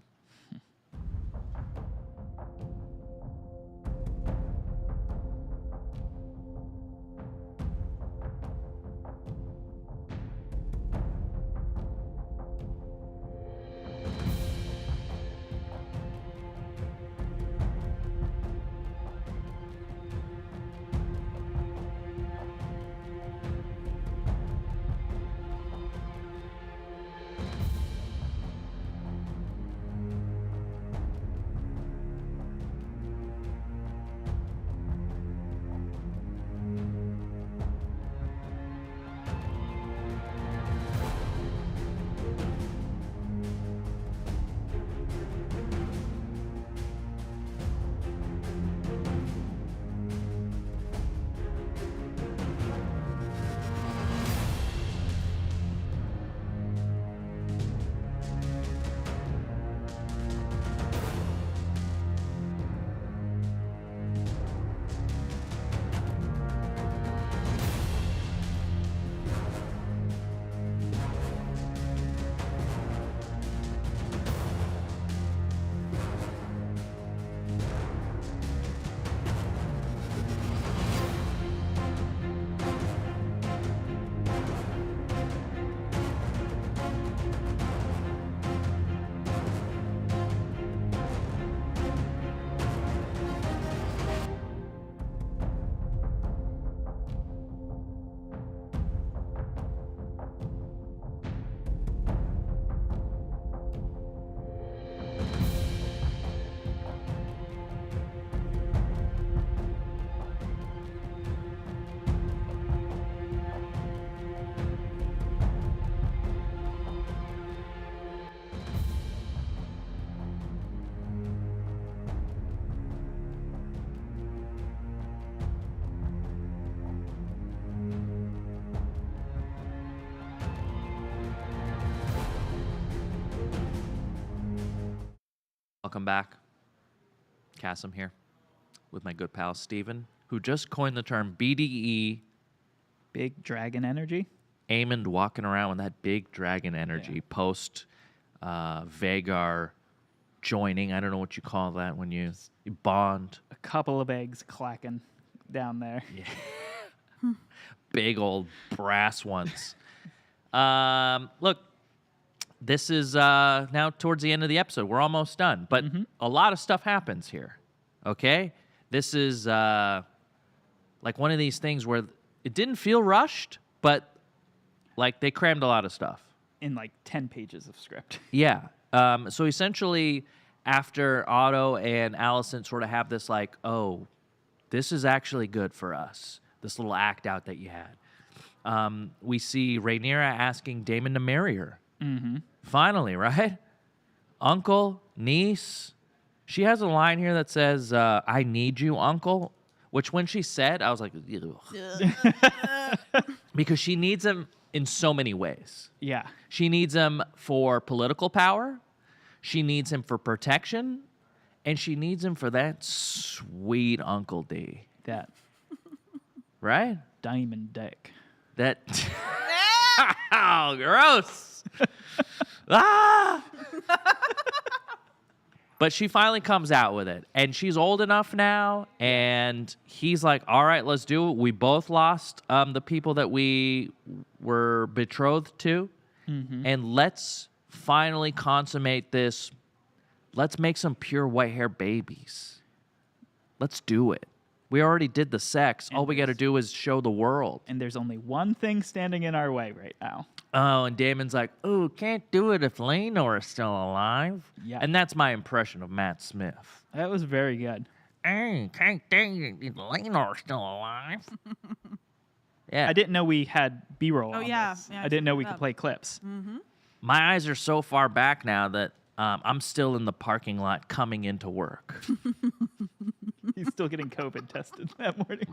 welcome back. Kassem here with my good pal Steven, who just coined the term BDE. Big dragon energy. Aemond walking around with that big dragon energy post Vhagar joining. I don't know what you call that when you bond. A couple of eggs clacking down there. Yeah. Big old brass ones. Look, this is now towards the end of the episode. We're almost done, but a lot of stuff happens here. Okay? This is like one of these things where it didn't feel rushed, but like they crammed a lot of stuff. In like 10 pages of script. Yeah. So essentially, after Otto and Alicent sort of have this like, oh, this is actually good for us, this little act out that you had, we see Rhaenyra asking Daemon to marry her. Finally, right? Uncle, niece. She has a line here that says, I need you, uncle. Which when she said, I was like, because she needs him in so many ways. Yeah. She needs him for political power. She needs him for protection. And she needs him for that sweet Uncle D. That Right? diamond dick. That. Oh, gross. Ah! But she finally comes out with it. And she's old enough now. And he's like, all right, let's do it. We both lost the people that we were betrothed to. And let's finally consummate this. Let's make some pure white hair babies. Let's do it. We already did the sex. All we got to do is show the world. And there's only one thing standing in our way right now. Oh, and Damon's like, oh, can't do it if Rhaenyra is still alive. Yeah. And that's my impression of Matt Smith. That was very good. Hey, can't do it if Rhaenyra is still alive. Yeah. I didn't know we had B-roll on yeah. this. Yeah, I didn't know we looked could up. play clips. My eyes are so far back now that I'm still in the parking lot coming into work. He's still getting COVID tested that morning.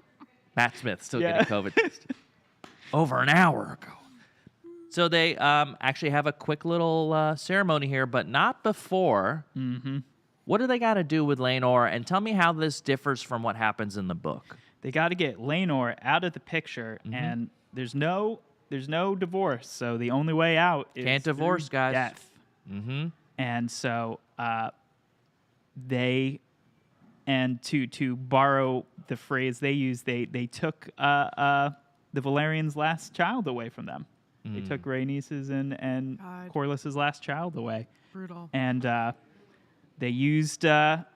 Matt Smith still Yeah. getting COVID tested. Over an hour ago. So they actually have a quick little ceremony here, but not before. What do they got to do with Rhaenyra? And tell me how this differs from what happens in the book. They got to get Rhaenyra out of the picture, and there's no divorce. So the only way out is Can't divorce, through guys. death. And so they, and to borrow the phrase they use, they took the Valerians' last child away from them. They took Rhaenys's and God. Corlys's last child away. Brutal. And they used Sir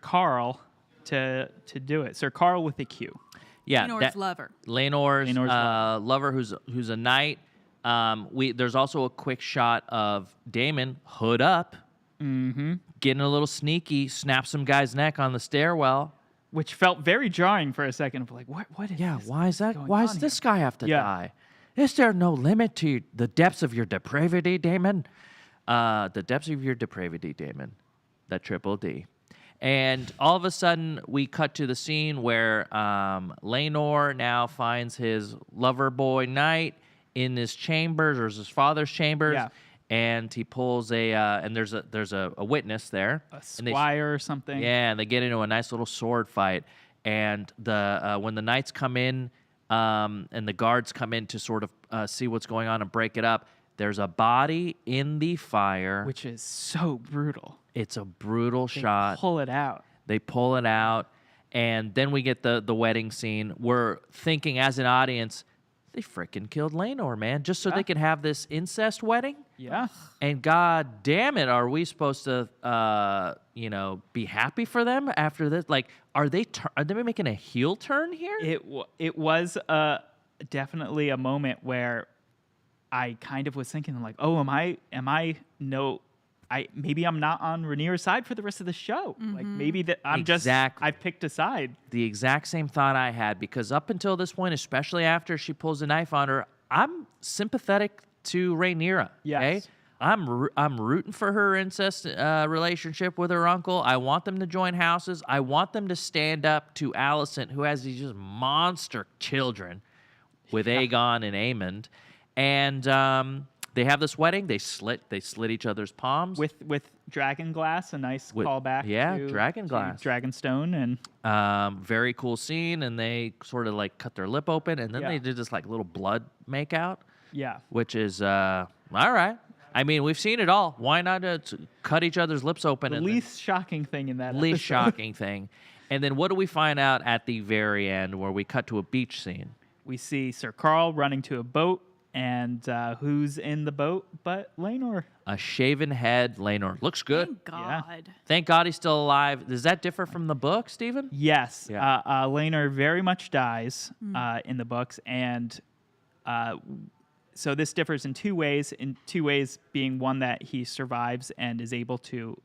Carl to do it. Sir Carl with a Q. Yeah, Rhaenyra's lover. Rhaenyra's Rhaenyra's lover, who's a knight. There's also a quick shot of Daemon hood up, getting a little sneaky, snap some guy's neck on the stairwell. Which felt very jarring for a second. Of like, what is Yeah, this? why is that? going Why on does this here? guy have to Yeah. die? Is there no limit to the depths of your depravity, Daemon? The depths of your depravity, Daemon. That triple D. And all of a sudden, we cut to the scene where Rhaenyra now finds his lover boy knight in his chambers, or his father's chambers. Yeah. And he pulls and there's a witness there. A And they- squire or something. yeah, and they get into a nice little sword fight. And when the knights come in and the guards come in to sort of see what's going on and break it up, there's a body in the fire. Which is so brutal. It's a brutal They shot. pull it out. They pull it out, and then we get the wedding scene. We're thinking as an audience, they freaking killed Rhaenyra, man, just so Yeah. they could have this incest wedding. Yeah. And god damn it, are we supposed to, be happy for them after this? Like, are they making a heel turn here? It was definitely a moment where I kind of was thinking like, oh, maybe I'm not on Rhaenyra's side for the rest of the show. Like maybe that Exactly. I've picked a side. The exact same thought I had, because up until this point, especially after she pulls a knife on her, I'm sympathetic to Rhaenyra. Yes. Okay? I'm rooting for her incest relationship with her uncle. I want them to join houses. I want them to stand up to Alicent, who has these just monster children with Aegon and Aemond. And they have this wedding. They slit each other's palms with dragon glass, a nice callback. Yeah, to, dragon glass, Dragonstone, and very cool scene. And they sort of like cut their lip open, and then Yeah. they did this like little blood makeout, yeah, which is all right. I mean, we've seen it all. Why not cut each other's lips open? the and least shocking thing in that. least episode. shocking thing. And then what do we find out at the very end where we cut to a beach scene? We see Sir Carl running to a boat, and who's in the boat but Rhaenyra? A shaven head Rhaenyra. Looks good. Thank God. Thank God he's still alive. Does that differ from the book, Stephen? Yes, Yeah. Rhaenyra very much dies in the books, and so this differs in two ways. In two ways, being one that he survives and is able to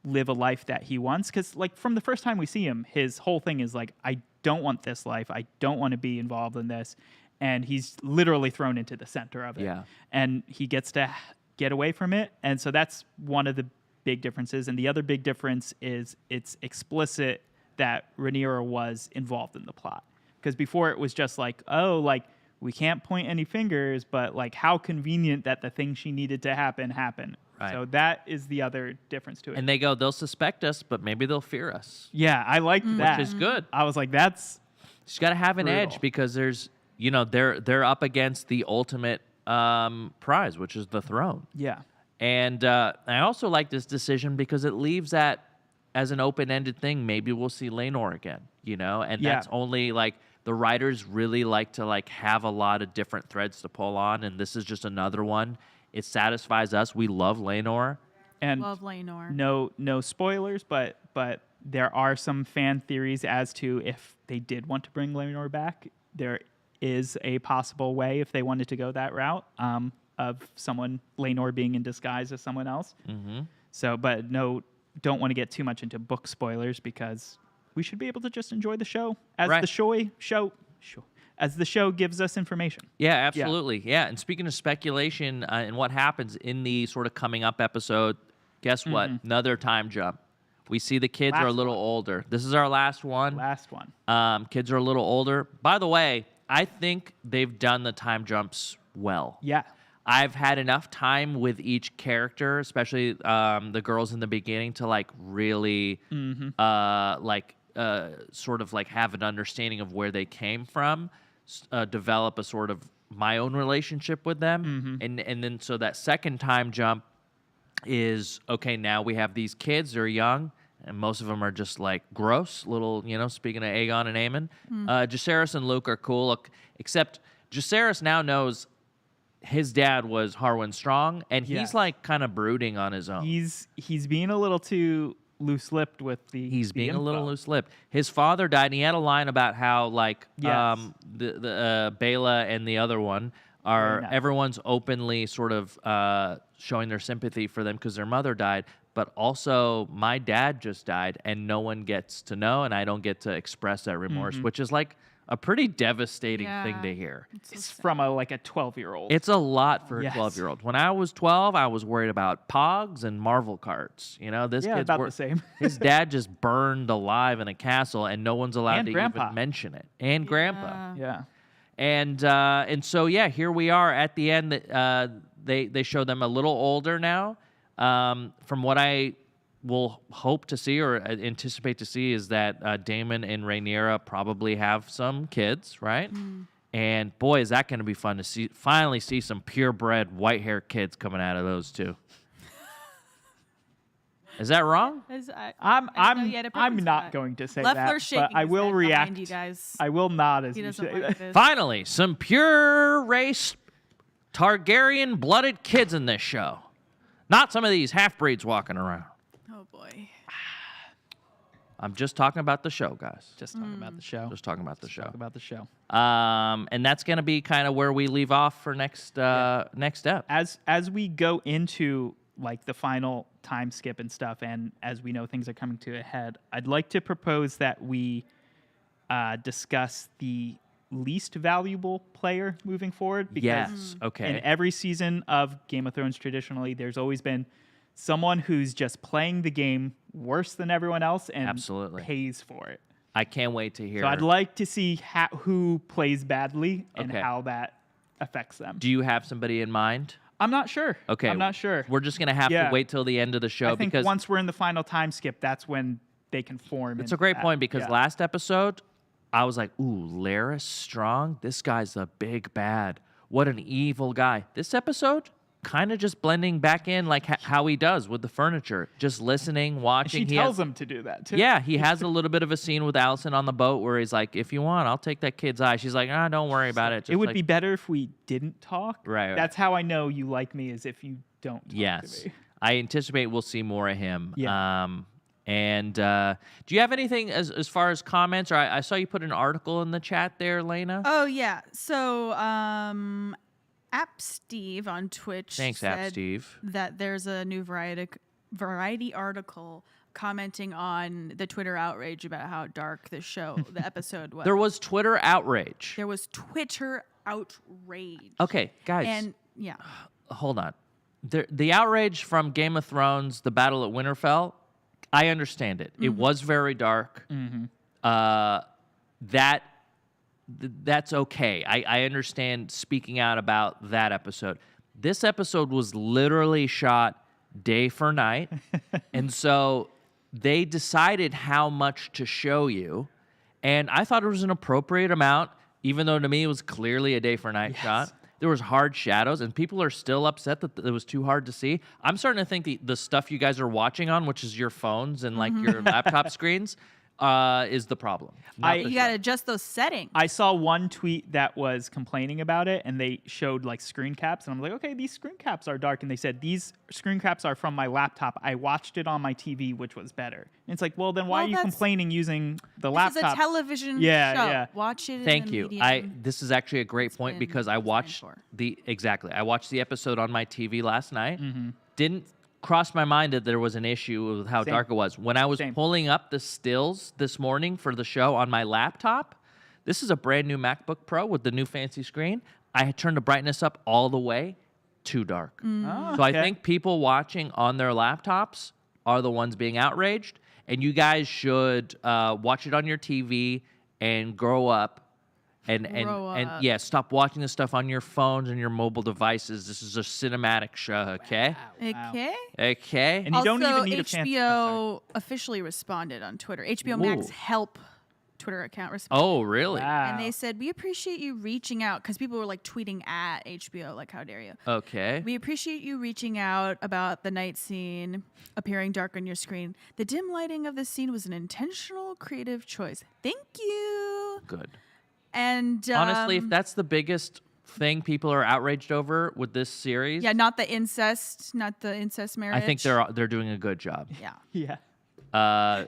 live a life that he wants. Because like from the first time we see him, his whole thing is like, I don't want this life. I don't want to be involved in this. And he's literally thrown into the center of it. Yeah. And he gets to get away from it. And so that's one of the big differences. And the other big difference is it's explicit that Rhaenyra was involved in the plot. Because before it was just like, oh, like, we can't point any fingers, but like how convenient that the thing she needed to happen happened. Right. So that is the other difference to it. And they go, they'll suspect us, but maybe they'll fear us. Yeah, I liked that. Which is good. I was like, that's She's got to have an brutal. edge because there's, they're up against the ultimate prize, which is the throne. yeah. And I also like this decision because it leaves that as an open-ended thing. Maybe we'll see Rhaenyra again, and Yeah. that's only like the writers really like to like have a lot of different threads to pull on, and this is just another one. It satisfies us. We love Rhaenyra. And Love Rhaenyra. no spoilers, but there are some fan theories as to if they did want to bring Rhaenyra back. There is a possible way if they wanted to go that route of Rhaenyra being in disguise as someone else. Mm-hmm. So, but no, don't want to get too much into book spoilers because we should be able to just enjoy the show as Right. as the show gives us information. Yeah, absolutely. Yeah. And speaking of speculation and what happens in the sort of coming up episode, guess what? Another time jump. We see the kids are a Last little one. older. This is our last one. Last one. Kids are a little older. By the way, I think they've done the time jumps well. Yeah. I've had enough time with each character, especially the girls in the beginning, to like really sort of like have an understanding of where they came from, develop a sort of my own relationship with them, and then so that second time jump is okay. Now we have these kids; they're young, and most of them are just like gross little. Speaking of Aegon and Aemond, Jacaerys and Luke are cool, except Jacaerys now knows his dad was Harwin Strong, and he's Yes. like kind of brooding on his own. He's being a little too loose-lipped with the He's being a info. little loose-lipped. His father died, and he had a line about how like Yes. the Bela and the other one are Very nice. everyone's openly sort of showing their sympathy for them because their mother died, but also my dad just died, and no one gets to know, and I don't get to express that remorse, which is like a pretty devastating thing Yeah. to hear. So It's sad. from a 12-year-old. It's a lot for a Yes. 12-year-old. When I was 12, I was worried about Pogs and Marvel cards. This Yeah, kid's about the same. his dad just burned alive in a castle, and no one's allowed And to Grandpa. even mention it. And Grandpa. Yeah. And so yeah, here we are at the end. They show them a little older now. From what I will hope to see or anticipate to see is that Daemon and Rhaenyra probably have some kids, right? And boy, is that going to be fun to finally see some purebred white hair kids coming out of those two. Is that wrong? I'm not going to say Leffler's that, shaking but I his will head react. behind you guys. I will nod as He you doesn't say like that. this. Finally, some pure race Targaryen blooded kids in this show. Not some of these half-breeds walking around. Oh boy. I'm just talking about the show, guys. Just talking about the show. Just talking about the show. Talk about the show. And that's going to be kind of where we leave off for next step. As we go into like the final time skip and stuff, and as we know things are coming to a head, I'd like to propose that we discuss the least valuable player moving forward. Because Yes. Okay. in every season of Game of Thrones, traditionally, there's always been someone who's just playing the game worse than everyone else and Absolutely. pays for it. I can't wait to hear. So I'd like to see who plays badly and Okay. how that affects them. Do you have somebody in mind? I'm not sure. Okay. I'm not sure. We're just going to have to wait till the end of the show I think because once we're in the final time skip, that's when they can form. it's a great point because last episode, I was like, ooh, Larys Strong, this guy's a big bad. What an evil guy. This episode, kind of just blending back in like how he does with the furniture. Just listening, watching. She tells him to do that, too. Yeah, he has a little bit of a scene with Allison on the boat where he's like, if you want, I'll take that kid's eye. She's like, don't worry about it. Just it would like, be better if we didn't talk. Right. That's how I know you like me, is if you don't talk yes. to me. I anticipate we'll see more of him. Yeah. And do you have anything as far as comments? Or I saw you put an article in the chat there, Lena. Oh, yeah. So, App Steve on Twitch Thanks, said App Steve. that there's a new variety article commenting on the Twitter outrage about how dark the episode was. There was Twitter outrage. There was Twitter outrage. Okay, guys. And, yeah. Hold on. The outrage from Game of Thrones, the Battle at Winterfell, I understand it. It was very dark. That's okay. I understand speaking out about that episode. This episode was literally shot day for night. And so they decided how much to show you. And I thought it was an appropriate amount, even though to me it was clearly a day for night shot. There was hard shadows, and people are still upset that it was too hard to see. I'm starting to think the stuff you guys are watching on, which is your phones and like your laptop screens, is the problem. You got to adjust those settings. I saw one tweet that was complaining about it, and they showed like screen caps, and I'm like, okay, these screen caps are dark, and they said these screen caps are from my laptop. I watched it on my TV, which was better. And it's like, well, then why are you complaining using the laptop? It's a television show. Yeah. Watch it. Thank you. This is actually a great point because I watched I watched the episode on my TV last night. Didn't cross my mind that there was an issue with how dark it was. When I was pulling up the stills this morning for the show on my laptop, this is a brand new MacBook Pro with the new fancy screen. I had turned the brightness up all the way, too dark. So I think people watching on their laptops are the ones being outraged, and you guys should watch it on your TV and grow up. And stop watching this stuff on your phones and your mobile devices. This is a cinematic show, okay? Okay. Okay. And you Also, don't even need a chance. HBO officially responded on Twitter. HBO Max help Twitter account responded. Oh, really? Wow. And they said, we appreciate you reaching out, because people were like tweeting at HBO, like, how dare you? Okay. We appreciate you reaching out about the night scene appearing dark on your screen. The dim lighting of the scene was an intentional, creative choice. Thank you. Good. And honestly, if that's the biggest thing people are outraged over with this series, not the incest marriage. I think they're doing a good job. Yeah. I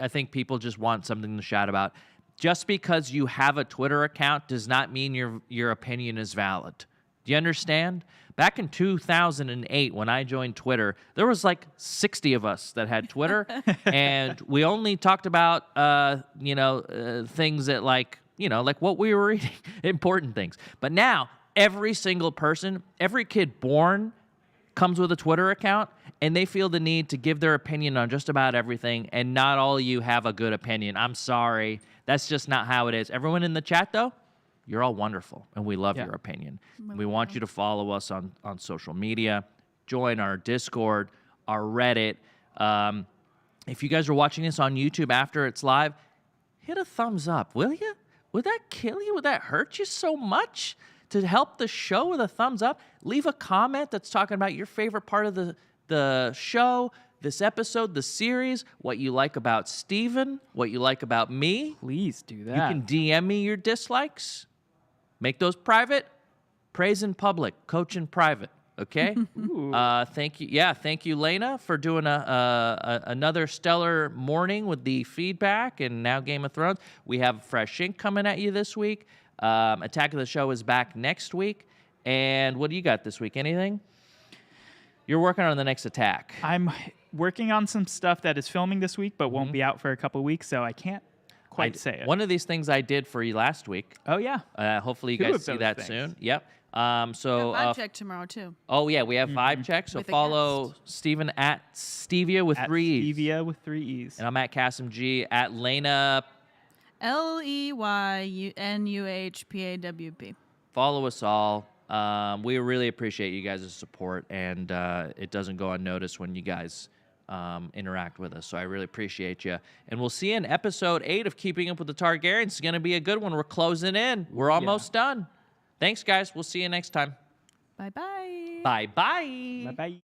think people just want something to shout about. Just because you have a Twitter account does not mean your opinion is valid. Do you understand? Back in 2008, when I joined Twitter, there was like 60 of us that had Twitter, and we only talked about things that like what we were reading, important things. But now, every single person, every kid born comes with a Twitter account, and they feel the need to give their opinion on just about everything, and not all of you have a good opinion. I'm sorry. That's just not how it is. Everyone in the chat, though, you're all wonderful, and we love your opinion. We want you to follow us on social media, join our Discord, our Reddit. If you guys are watching this on YouTube after it's live, hit a thumbs up, will you? Would that kill you? Would that hurt you so much? To help the show with a thumbs up, leave a comment that's talking about your favorite part of the show, this episode, the series, what you like about Steven, what you like about me. Please do that. You can DM me your dislikes. Make those private. Praise in public. Coach in private. Okay? Thank you. Yeah, thank you, Lena, for doing another stellar morning with the feedback and now Game of Thrones. We have Fresh Ink coming at you this week. Attack of the Show is back next week. And what do you got this week? Anything? You're working on the next Attack. I'm working on some stuff that is filming this week, but won't be out for a couple weeks, so I can't quite say it. One of these things I did for you last week. Oh, yeah. Hopefully you guys see that soon. Yep. Vibe check tomorrow, too. Oh, yeah, we have Vibe check. So follow Steven at Stevia with 3 E's. Stevia with 3 E's. And I'm at Kassem G, at Lena. LEYNUHPAWP. Follow us all. We really appreciate you guys' support, and it doesn't go unnoticed when you guys interact with us. So I really appreciate you. And we'll see you in episode 8 of Keeping Up with the Targaryens. It's going to be a good one. We're closing in. We're almost done. Thanks, guys. We'll see you next time. Bye-bye. Bye-bye. Bye-bye.